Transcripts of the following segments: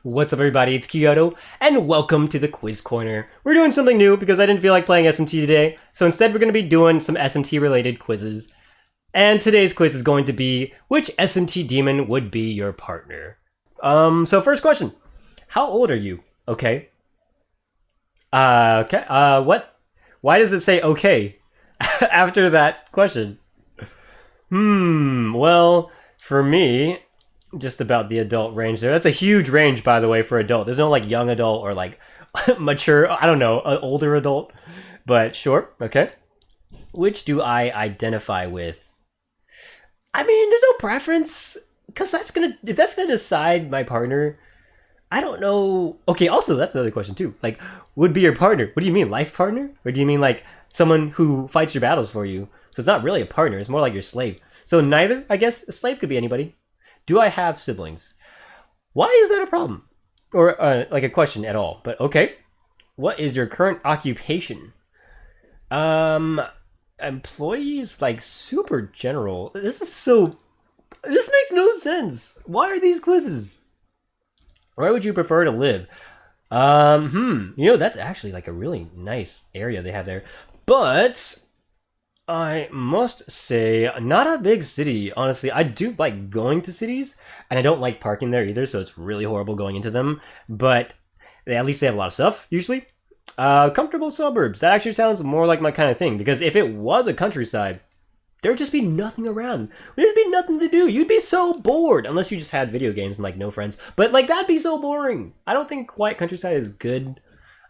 What's up, everybody? It's Kiyodo, and welcome to the Quiz Corner. We're doing something new because I didn't feel like playing SMT today, so instead we're going to be doing some SMT-related quizzes. And today's quiz is going to be, which SMT demon would be your partner? So first question. How old are you? Okay. What? Why does it say okay after that question? Well, for me, just about the adult range there. That's a huge range, by the way, for adult. There's no like young adult or like mature, I don't know, older adult. But sure, okay. Which do I identify with? I mean, there's no preference because if that's gonna decide my partner, I don't know. Okay, also that's another question too. Like, would be your partner? What do you mean, life partner, or do you mean like someone who fights your battles for you? So it's not really a partner. It's more like your slave. So neither, I guess. A slave could be anybody. Do I have siblings? Why is that a problem? Or like a question at all? But okay. What is your current occupation? Employees, like super general. This makes no sense. Why are these quizzes? Where would you prefer to live? That's actually like a really nice area they have there. But I must say, not a big city, honestly. I do like going to cities, and I don't like parking there either, so it's really horrible going into them. But at least they have a lot of stuff, usually. Comfortable suburbs. That actually sounds more like my kind of thing, because if it was a countryside, there'd just be nothing around. There'd be nothing to do. You'd be so bored, unless you just had video games and like no friends. But like that'd be so boring. I don't think quiet countryside is good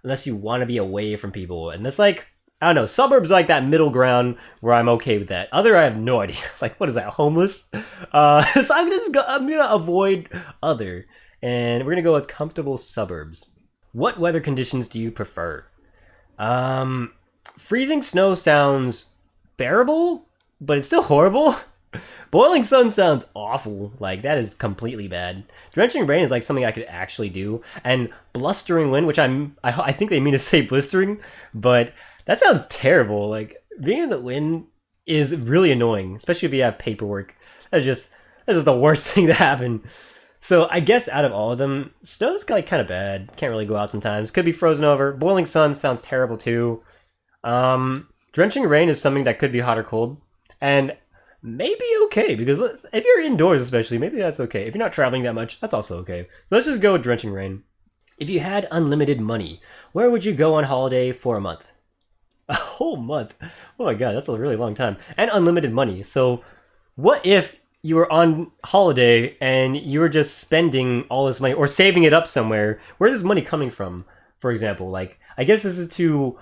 unless you want to be away from people. And that's like, I don't know, suburbs like that middle ground where I'm okay with that. Other, I have no idea. Like, what is that, homeless? So I'm gonna avoid other, and we're gonna go with comfortable suburbs. What weather conditions do you prefer? Freezing snow sounds bearable, but it's still horrible. Boiling sun sounds awful. Like, that is completely bad. Drenching rain is like something I could actually do. And blustering wind, which I think they mean to say blistering, but that sounds terrible. Like, being in the wind is really annoying, especially if you have paperwork. That's just the worst thing to happen. So I guess out of all of them, snow's kind of bad. Can't really go out sometimes. Could be frozen over. Boiling sun sounds terrible too. Drenching rain is something that could be hot or cold. And maybe okay, because if you're indoors especially, maybe that's okay. If you're not traveling that much, that's also okay. So let's just go with drenching rain. If you had unlimited money, where would you go on holiday for a month? A whole month? Oh my god, that's a really long time. And unlimited money. So what if you were on holiday and you were just spending all this money or saving it up somewhere? Where is this money coming from, for example? Like, I guess this is to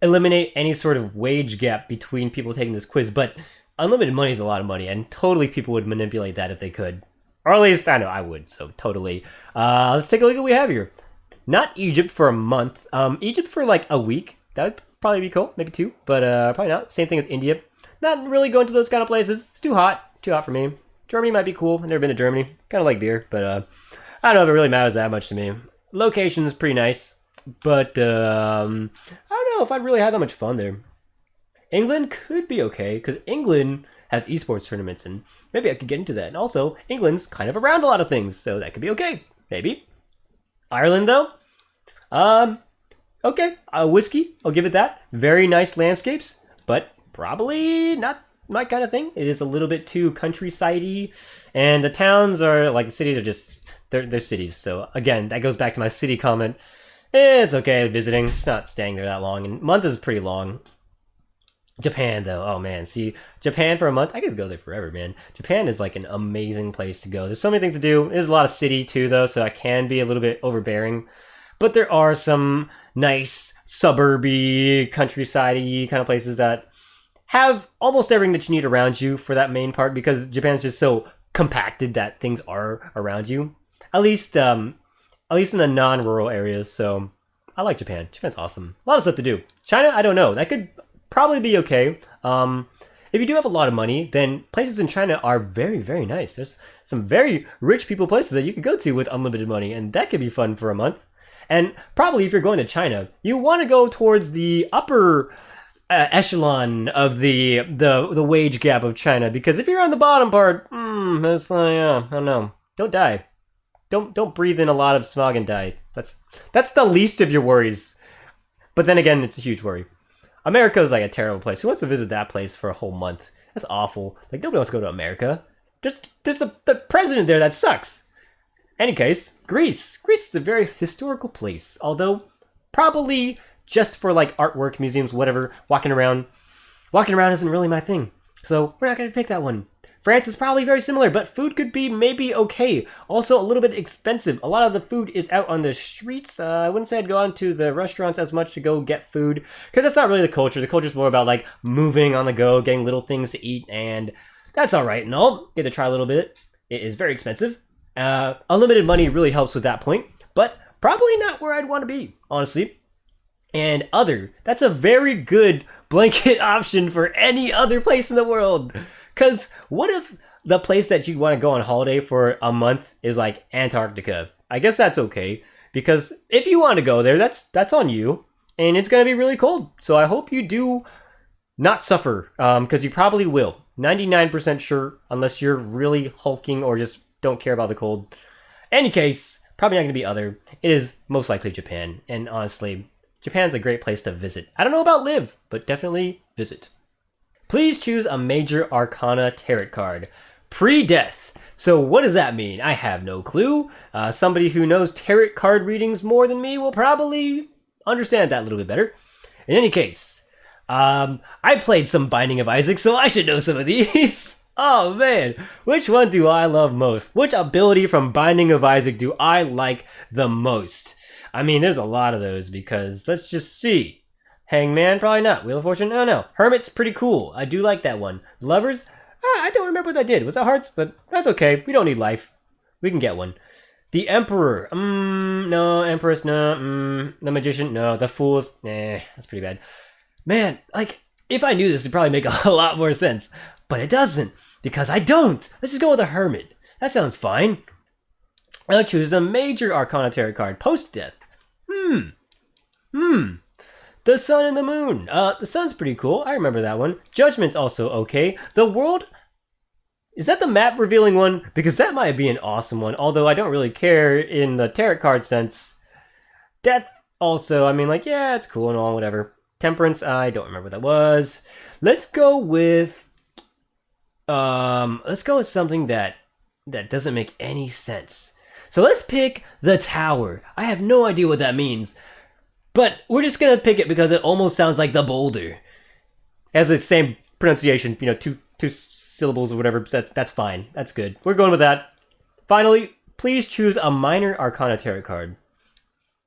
eliminate any sort of wage gap between people taking this quiz, but unlimited money is a lot of money, and totally people would manipulate that if they could. Or at least, I know, I would, so totally. Let's take a look at what we have here. Not Egypt for a month. Egypt for like a week. That would probably be cool, maybe two, but probably not. Same thing with India. Not really going to those kind of places. It's too hot for me. Germany might be cool. I've never been to Germany. Kind of like beer, but I don't know if it really matters that much to me. Location is pretty nice, but I don't know if I'd really have that much fun there. England could be okay, because England has esports tournaments, and maybe I could get into that. And also, England's kind of around a lot of things, so that could be okay. Maybe. Ireland, though? Okay. Whiskey, I'll give it that. Very nice landscapes, but probably not my kind of thing. It is a little bit too countryside-y, and the towns are, like, the cities are just, they're cities. So, again, that goes back to my city comment. It's okay visiting. It's not staying there that long, and a month is pretty long. Japan, though, oh man, see, Japan for a month, I could go there forever, man. Japan is like an amazing place to go. There's so many things to do. There's a lot of city too, though, so that can be a little bit overbearing. But there are some nice suburby, countryside-y kind of places that have almost everything that you need around you for that main part, because Japan's just so compacted that things are around you. At least in the non-rural areas. So I like Japan. Japan's awesome. A lot of stuff to do. China, I don't know. That could probably be okay. If you do have a lot of money, then places in China are very, very nice. There's some very rich people places that you could go to with unlimited money, and that could be fun for a month. And probably if you're going to China, you want to go towards the upper echelon of the wage gap of China, because if you're on the bottom part, it's like, I don't know. Don't die. Don't breathe in a lot of smog and die. That's the least of your worries. But then again, it's a huge worry. America is like a terrible place. Who wants to visit that place for a whole month? That's awful. Like, nobody wants to go to America. There's the president there that sucks. Any case, Greece. Greece is a very historical place. Although, probably just for like artwork, museums, whatever, walking around. Walking around isn't really my thing. So, we're not going to pick that one. France is probably very similar, but food could be maybe okay. Also, a little bit expensive. A lot of the food is out on the streets. I wouldn't say I'd go on to the restaurants as much to go get food, because that's not really the culture. The culture is more about, like, moving on the go, getting little things to eat, and that's all right and all. Get to try a little bit. It is very expensive. Unlimited money really helps with that point, but probably not where I'd want to be, honestly. And other, that's a very good blanket option for any other place in the world. Because what if the place that you want to go on holiday for a month is like Antarctica? I guess that's okay. Because if you want to go there, that's on you. And it's going to be really cold. So I hope you do not suffer. Because you probably will. 99% sure. Unless you're really hulking or just don't care about the cold. Any case, probably not going to be other. It is most likely Japan. And honestly, Japan's a great place to visit. I don't know about live, but definitely visit. Please choose a major arcana tarot card. Pre-death. So what does that mean? I have no clue. Somebody who knows tarot card readings more than me will probably understand that a little bit better. In any case, I played some Binding of Isaac, so I should know some of these. Oh man, which one do I love most? Which ability from Binding of Isaac do I like the most? I mean, there's a lot of those because let's just see. Hangman, probably not. Wheel of Fortune, no. Hermit's pretty cool. I do like that one. Lovers, I don't remember what I did. Was that Hearts? But that's okay. We don't need life. We can get one. The Emperor, no. Empress, no. The Magician, no. The Fools, that's pretty bad. Man, like, if I knew this, it'd probably make a lot more sense. But it doesn't, because I don't. Let's just go with a Hermit. That sounds fine. I'll choose the Major Arcana Tarot card, post-death. The Sun and the Moon. The Sun's pretty cool. I remember that one. Judgment's also okay. The World... Is that the map revealing one? Because that might be an awesome one. Although I don't really care in the tarot card sense. Death also. I mean, like, yeah, it's cool and all, whatever. Temperance. I don't remember what that was. Let's go with... let's go with something that doesn't make any sense. So let's pick the Tower. I have no idea what that means. But we're just gonna pick it because it almost sounds like the Boulder. It has the same pronunciation, you know, two syllables or whatever. That's fine. That's good. We're going with that. Finally, please choose a Minor Arcana Tarot card.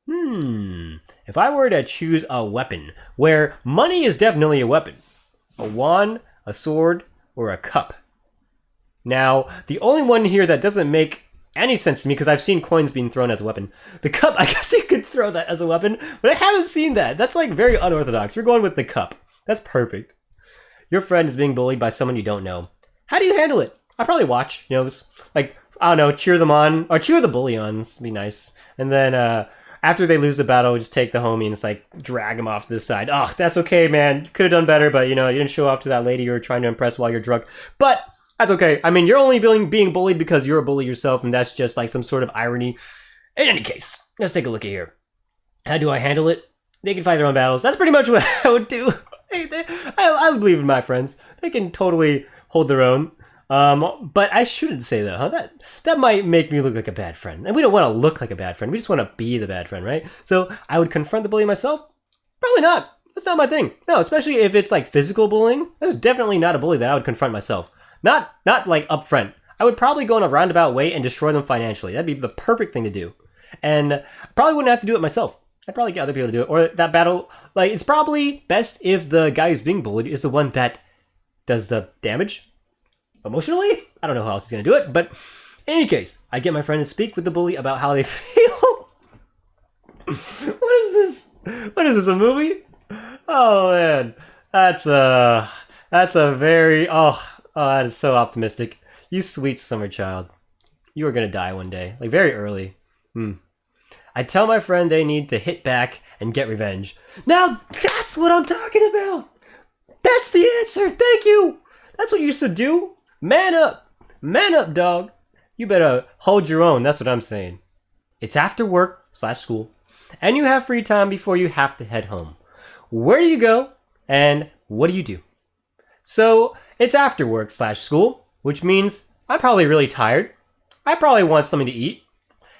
If I were to choose a weapon, where money is definitely a weapon. A wand, a sword, or a cup. Now, the only one here that doesn't make any sense to me, because I've seen coins being thrown as a weapon. The cup, I guess you could throw that as a weapon, but I haven't seen that. That's like very unorthodox. We're going with the cup. That's perfect. Your friend is being bullied by someone you don't know. How do you handle it? I probably watch, you know, this, like, I don't know, cheer them on, or cheer the bully on. It'd be nice. And then after they lose the battle, just take the homie and it's like drag him off to the side. Oh, that's okay, man. Could have done better, but you know, you didn't show off to that lady you were trying to impress while you're drunk. But that's okay. I mean, you're only being bullied because you're a bully yourself, and that's just like some sort of irony. In any case, let's take a look at here. How do I handle it? They can fight their own battles. That's pretty much what I would do. I believe in my friends. They can totally hold their own. But I shouldn't say that, huh? That might make me look like a bad friend. And we don't want to look like a bad friend. We just want to be the bad friend, right? So I would confront the bully myself? Probably not. That's not my thing. No, especially if it's like physical bullying. That's definitely not a bully that I would confront myself. Not like up front. I would probably go in a roundabout way and destroy them financially. That'd be the perfect thing to do. And I probably wouldn't have to do it myself. I'd probably get other people to do it. Or that battle, like, it's probably best if the guy who's being bullied is the one that does the damage emotionally. I don't know how else he's going to do it. But in any case, I get my friend to speak with the bully about how they feel. What is this? What is this, a movie? Oh, man. That's a very... that is so optimistic. You sweet summer child. You are going to die one day. Like, very early. I tell my friend they need to hit back and get revenge. Now, that's what I'm talking about. That's the answer. Thank you. That's what you should do. Man up. Man up, dog. you better hold your own. That's what I'm saying. It's after work / school, and you have free time before you have to head home. Where do you go, and what do you do? So, it's after work / school, which means I'm probably really tired. I probably want something to eat.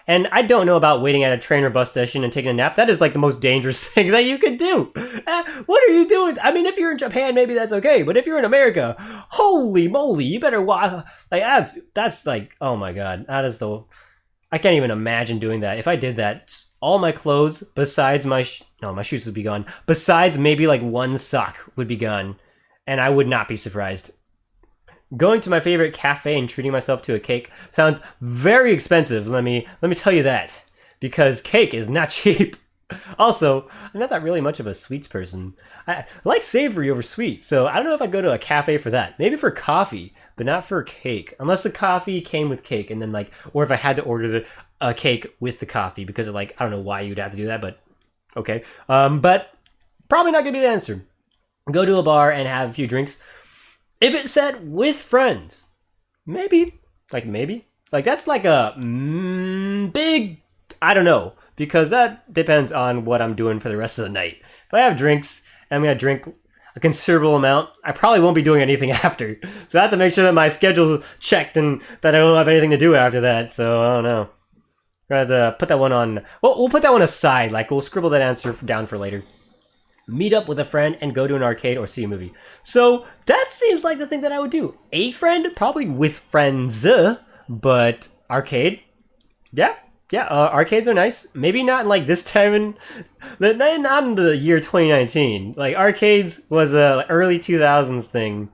And I don't know about waiting at a train or bus station and taking a nap. That is like the most dangerous thing that you could do. What are you doing? I mean, if you're in Japan, maybe that's okay. But if you're in America, holy moly, you better watch. Like, that's like, oh my God. That is I can't even imagine doing that. If I did that, all my clothes besides my shoes would be gone. Besides maybe like one sock would be gone. And I would not be surprised. Going to my favorite cafe and treating myself to a cake sounds very expensive, let me tell you that. Because cake is not cheap. Also, I'm not that really much of a sweets person. I like savory over sweet, so I don't know if I'd go to a cafe for that. Maybe for coffee, but not for cake. Unless the coffee came with cake, and then like, or if I had to order a cake with the coffee, because of like, I don't know why you'd have to do that, but okay. But probably not gonna be the answer. Go to a bar and have a few drinks. If it said with friends, maybe. Like that's like a big, I don't know, because that depends on what I'm doing for the rest of the night. If I have drinks, and I'm going to drink a considerable amount, I probably won't be doing anything after. So I have to make sure that my schedule's checked and that I don't have anything to do after that. So I don't know. Rather put that one on, well, we'll put that one aside. Like we'll scribble that answer down for later. Meet up with a friend and go to an arcade or see a movie. So that seems like the thing that I would do. A friend, probably with friends, but arcade, yeah, arcades are nice. Maybe not in like this time not in the year 2019. Like arcades was a early 2000s thing,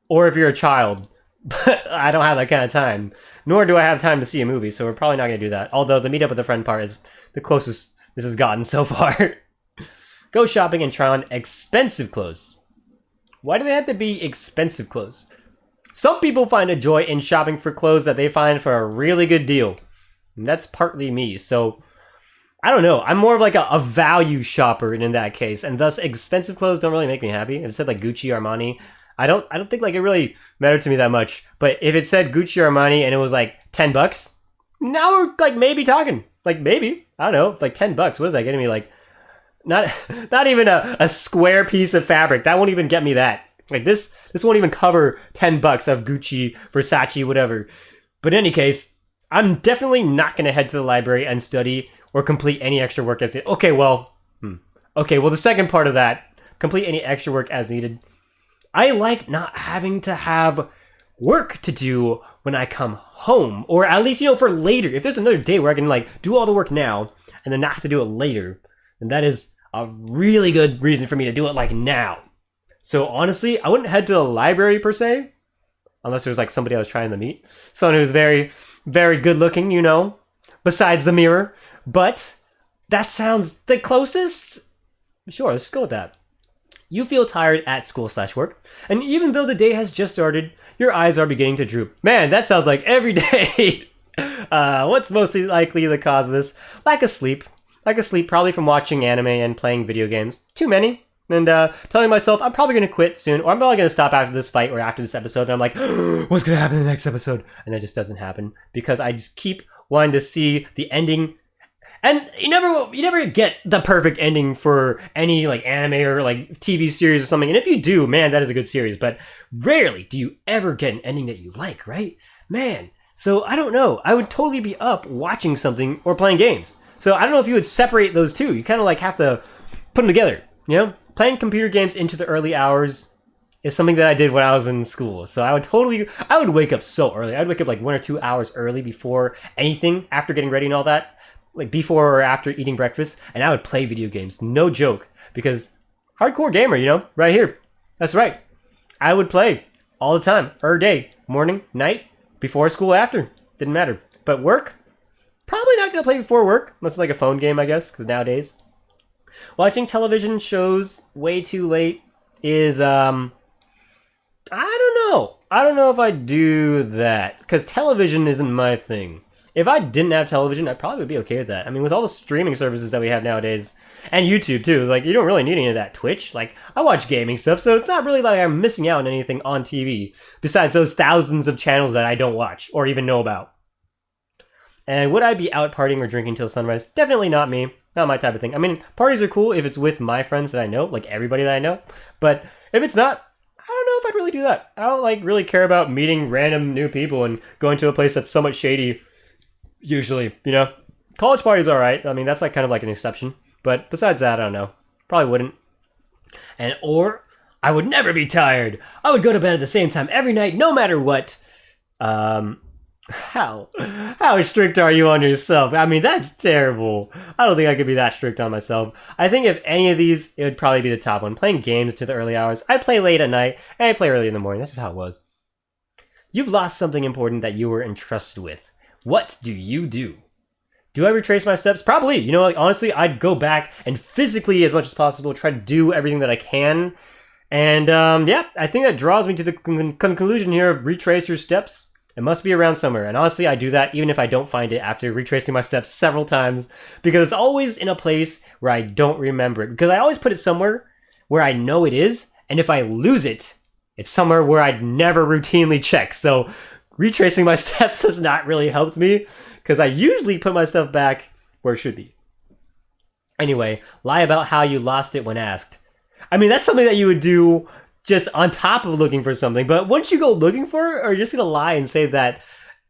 or if you're a child. But I don't have that kind of time, nor do I have time to see a movie. So we're probably not gonna do that. Although the meet up with a friend part is the closest this has gotten so far. Go shopping and try on expensive clothes. Why do they have to be expensive clothes? Some people find a joy in shopping for clothes that they find for a really good deal. And that's partly me. So, I don't know. I'm more of like a value shopper in that case. And thus, expensive clothes don't really make me happy. If it said like Gucci, Armani, I don't think like it really mattered to me that much. But if it said Gucci, Armani, and it was like $10, now we're like maybe talking. Like maybe. I don't know. Like $10. What is that getting me like? Not even a square piece of fabric. That won't even get me that. Like this won't even cover $10 of Gucci, Versace, whatever. But in any case, I'm definitely not going to head to the library and study or complete any extra work as needed. Okay, well, the second part of that, complete any extra work as needed. I like not having to have work to do when I come home, or at least, for later. If there's another day where I can like do all the work now and then not have to do it later, then that is a really good reason for me to do it like now. So honestly, I wouldn't head to the library per se, unless there's like somebody I was trying to meet. Someone who's very, very good looking, besides the mirror. But that sounds the closest. Sure, let's go with that. You feel tired at school / work, and even though the day has just started, your eyes are beginning to droop. Man, that sounds like every day. What's mostly likely the cause of this? Lack of sleep. Probably from watching anime and playing video games. Too many. And telling myself I'm probably going to quit soon, or I'm probably going to stop after this fight or after this episode. And I'm like, what's going to happen in the next episode? And that just doesn't happen because I just keep wanting to see the ending. And you never get the perfect ending for any like anime or like TV series or something. And if you do, man, that is a good series. But rarely do you ever get an ending that you like, right? Man. So I don't know. I would totally be up watching something or playing games. So I don't know if you would separate those two. You kind of like have to put them together, Playing computer games into the early hours is something that I did when I was in school. So I would wake up so early. I'd wake up like 1 or 2 hours early before anything, after getting ready and all that, like before or after eating breakfast, and I would play video games. No joke, because hardcore gamer, right here. That's right. I would play all the time, every day, morning, night, before school, after. Didn't matter. But work? Probably not going to play before work, unless it's like a phone game, I guess, because nowadays. Watching television shows way too late is, I don't know. I don't know if I do that, because television isn't my thing. If I didn't have television, I probably would be okay with that. I mean, with all the streaming services that we have nowadays, and YouTube too, like, you don't really need any of that. Twitch, like, I watch gaming stuff, so it's not really like I'm missing out on anything on TV, besides those thousands of channels that I don't watch, or even know about. And would I be out partying or drinking till sunrise? Definitely not me. Not my type of thing. I mean, parties are cool if it's with my friends that I know, like everybody that I know. But if it's not, I don't know if I'd really do that. I don't like really care about meeting random new people and going to a place that's somewhat shady. Usually, you know, college parties all right. I mean, that's like kind of like an exception. But besides that, I don't know. Probably wouldn't. Or I would never be tired. I would go to bed at the same time every night, no matter what. How strict are you on yourself? I mean, that's terrible. I don't think I could be that strict on myself. I think if any of these, it would probably be the top one. Playing games to the early hours. I'd play late at night, and I'd play early in the morning. That's just how it was. You've lost something important that you were entrusted with. What do you do? Do I retrace my steps? Probably. You know, like, honestly, I'd go back and physically, as much as possible, try to do everything that I can. And, yeah, I think that draws me to the conclusion here of retrace your steps. It must be around somewhere. And honestly, I do that even if I don't find it after retracing my steps several times. Because it's always in a place where I don't remember it. Because I always put it somewhere where I know it is. And if I lose it, it's somewhere where I'd never routinely check. So retracing my steps has not really helped me. Because I usually put my stuff back where it should be. Anyway, lie about how you lost it when asked. I mean, that's something that you would do just on top of looking for something. But once you go looking for it, or you're just going to lie and say that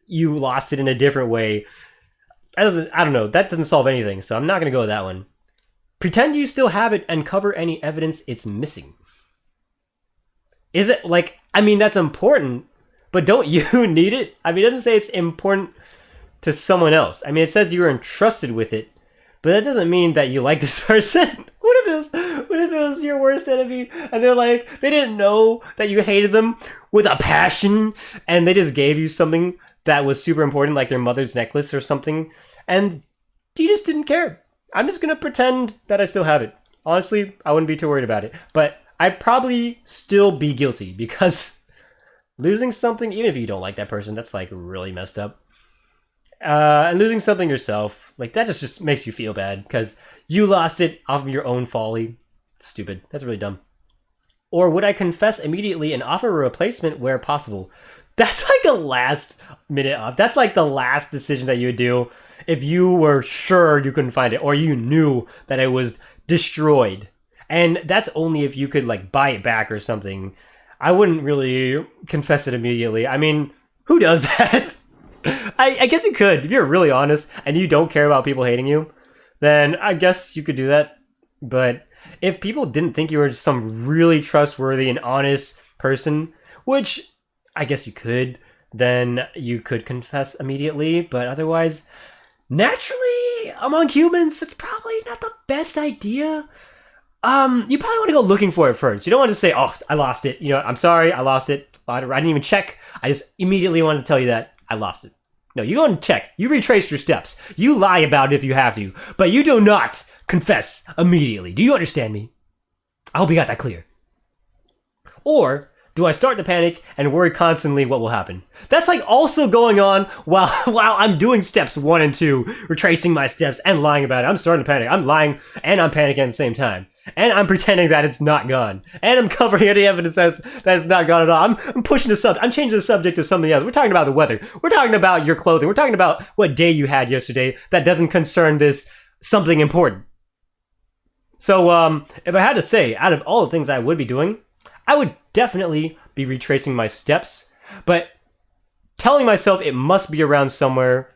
you lost it in a different way, I don't know. That doesn't solve anything. So I'm not going to go with that one. Pretend you still have it and cover any evidence it's missing. Is it like, I mean, that's important, but don't you need it? I mean, it doesn't say it's important to someone else. I mean, it says you were entrusted with it, but that doesn't mean that you like this person. What if it was your worst enemy and they're like, they didn't know that you hated them with a passion and they just gave you something that was super important, like their mother's necklace or something, and you just didn't care. I'm just going to pretend that I still have it. Honestly, I wouldn't be too worried about it, but I'd probably still be guilty because losing something, even if you don't like that person, that's like really messed up. And losing something yourself, like that just makes you feel bad because you lost it off of your own folly. Stupid. That's really dumb. Or would I confess immediately and offer a replacement where possible? That's like a last minute up. That's like the last decision that you would do if you were sure you couldn't find it or you knew that it was destroyed. And that's only if you could like buy it back or something. I wouldn't really confess it immediately. I mean, who does that? I guess you could. If you're really honest and you don't care about people hating you, then I guess you could do that. But if people didn't think you were some really trustworthy and honest person, which I guess you could, then you could confess immediately. But otherwise, naturally, among humans, it's probably not the best idea. You probably want to go looking for it first. You don't want to say, oh, I lost it. You know, I'm sorry, I lost it. I didn't even check. I just immediately wanted to tell you that I lost it. No, you go and check. You retrace your steps. You lie about it if you have to, but you do not confess immediately. Do you understand me? I hope you got that clear. Or do I start to panic and worry constantly what will happen? That's like also going on while I'm doing steps 1 and 2, retracing my steps and lying about it. I'm starting to panic. I'm lying and I'm panicking at the same time. And I'm pretending that it's not gone. And I'm covering any evidence that's not gone at all. I'm pushing the subject. I'm changing the subject to something else. We're talking about the weather. We're talking about your clothing. We're talking about what day you had yesterday that doesn't concern this something important. So, if I had to say, out of all the things I would be doing, I would definitely be retracing my steps. But telling myself it must be around somewhere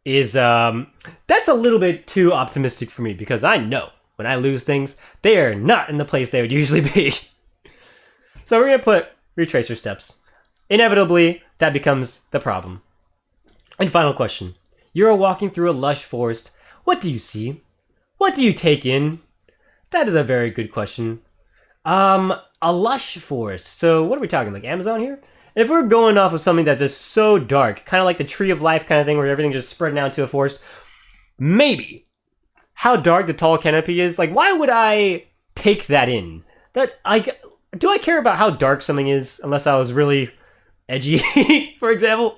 is, that's a little bit too optimistic for me because I know when I lose things, they are not in the place they would usually be. So we're going to put retrace your steps. Inevitably, that becomes the problem. And final question. You're walking through a lush forest. What do you see? What do you take in? That is a very good question. A lush forest. So what are we talking, like Amazon here? If we're going off of something that's just so dark, kind of like the tree of life kind of thing where everything's just spreading out to a forest, maybe. How dark the tall canopy is, like, why would I take that in? Do I care about how dark something is unless I was really edgy, for example?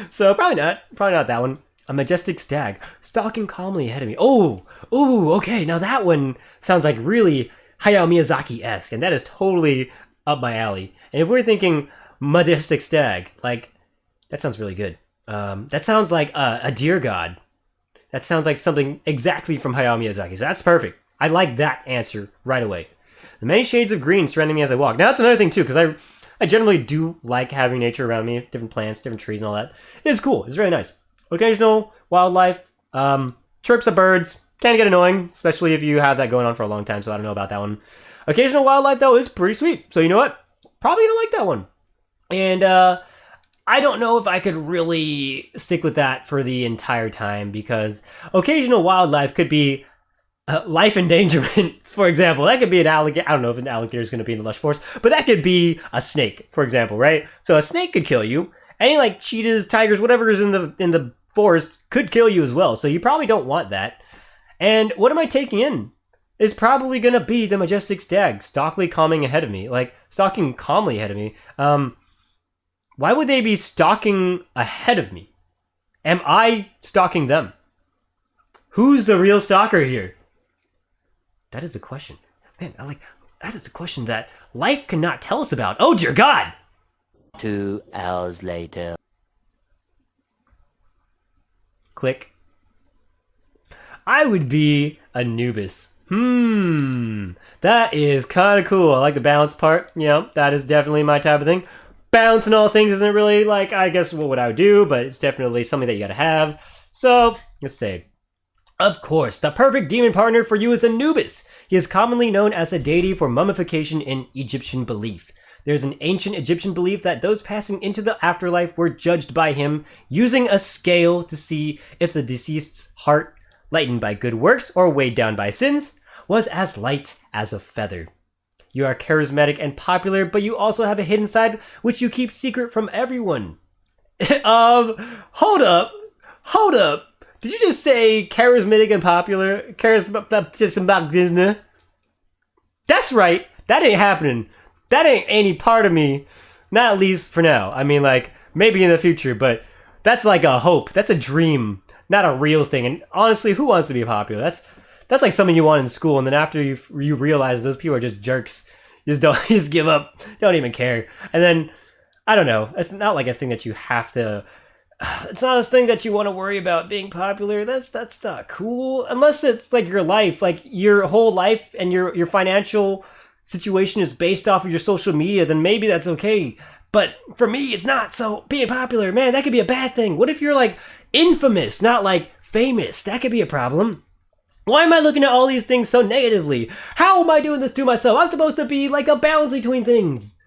So probably not that one. A majestic stag stalking calmly ahead of me. Oh, okay. Now that one sounds like really Hayao Miyazaki-esque, and that is totally up my alley. And if we're thinking majestic stag, like, that sounds really good. That sounds like a deer god. That sounds like something exactly from Hayao Miyazaki. So that's perfect. I like that answer right away. The many shades of green surrounding me as I walk. Now that's another thing too, because I generally do like having nature around me, different plants, different trees, and all that. It's cool. It's very nice. Occasional wildlife, chirps of birds can get annoying, especially if you have that going on for a long time. So I don't know about that one. Occasional wildlife though is pretty sweet. So you know what? Probably gonna like that one. And I don't know if I could really stick with that for the entire time because occasional wildlife could be life endangerment, for example. That could be an alligator. I don't know if an alligator is going to be in the lush forest, but that could be a snake, for example, right? So a snake could kill you. Any like cheetahs, tigers, whatever is in the forest could kill you as well. So you probably don't want that. And what am I taking in? It's probably going to be the majestic stag stalking calmly ahead of me. Why would they be stalking ahead of me? Am I stalking them? Who's the real stalker here? That is a question. Man, that is a question that life cannot tell us about. Oh dear God! 2 hours later. Click. I would be Anubis. That is kind of cool. I like the balance part. Yeah, that is definitely my type of thing. Balance and all things isn't really like, I guess, what I would do, but it's definitely something that you gotta have. So, let's say, of course, the perfect demon partner for you is Anubis. He is commonly known as a deity for mummification in Egyptian belief. There's an ancient Egyptian belief that those passing into the afterlife were judged by him using a scale to see if the deceased's heart, lightened by good works or weighed down by sins, was as light as a feather. You are charismatic and popular, but you also have a hidden side which you keep secret from everyone. Hold up. Did you just say charismatic and popular? That's right. That ain't happening. That ain't any part of me. Not at least for now. I mean, like, maybe in the future, but that's like a hope. That's a dream, not a real thing. And honestly, who wants to be popular? That's like something you want in school, and then after you realize those people are just jerks, you just give up, don't even care. And then, I don't know, it's not like a thing that you have to, it's not a thing that you want to worry about being popular. That's not cool. Unless it's like your life, like your whole life and your financial situation is based off of your social media, then maybe that's okay. But for me, it's not. So being popular, man, that could be a bad thing. What if you're like infamous, not like famous? That could be a problem. Why am I looking at all these things so negatively? How am I doing this to myself? I'm supposed to be like a balance between things.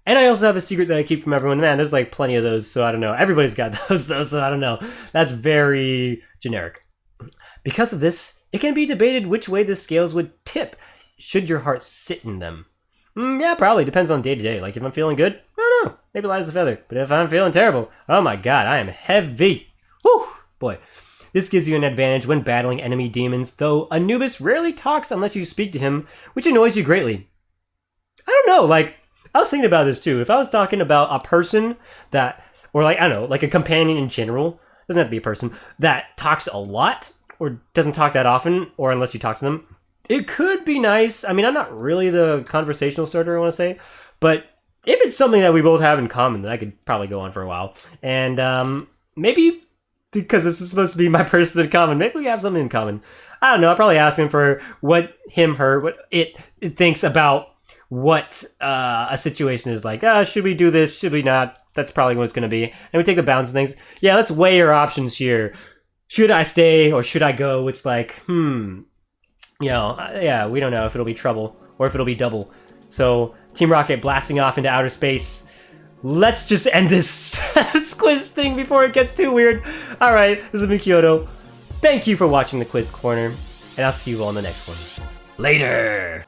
And I also have a secret that I keep from everyone. Man, there's like plenty of those, so I don't know. Everybody's got those though, so I don't know. That's very generic. Because of this, it can be debated which way the scales would tip should your heart sit in them. Yeah, probably. Depends on day to day. Like if I'm feeling good, I don't know. Maybe light as a feather. But if I'm feeling terrible, oh my God, I am heavy. Whew, boy. This gives you an advantage when battling enemy demons, though Anubis rarely talks unless you speak to him, which annoys you greatly. I don't know, like, I was thinking about this too. If I was talking about a person that, or like, I don't know, like a companion in general, doesn't have to be a person, that talks a lot, or doesn't talk that often, or unless you talk to them, it could be nice. I mean, I'm not really the conversational starter, I want to say, but if it's something that we both have in common, then I could probably go on for a while. And maybe because this is supposed to be my person in common, maybe we have something in common. I don't know. I'll probably ask him for what it thinks about what a situation is like. Should we do this? Should we not? That's probably what it's going to be. And we take the balance of things. Yeah, let's weigh our options here. Should I stay or should I go? It's like, yeah, we don't know if it'll be trouble or if it'll be double. So, Team Rocket blasting off into outer space. Let's just end this quiz thing before it gets too weird. Alright, this has been Kiyodo. Thank you for watching the Quiz Corner, and I'll see you all in the next one. Later!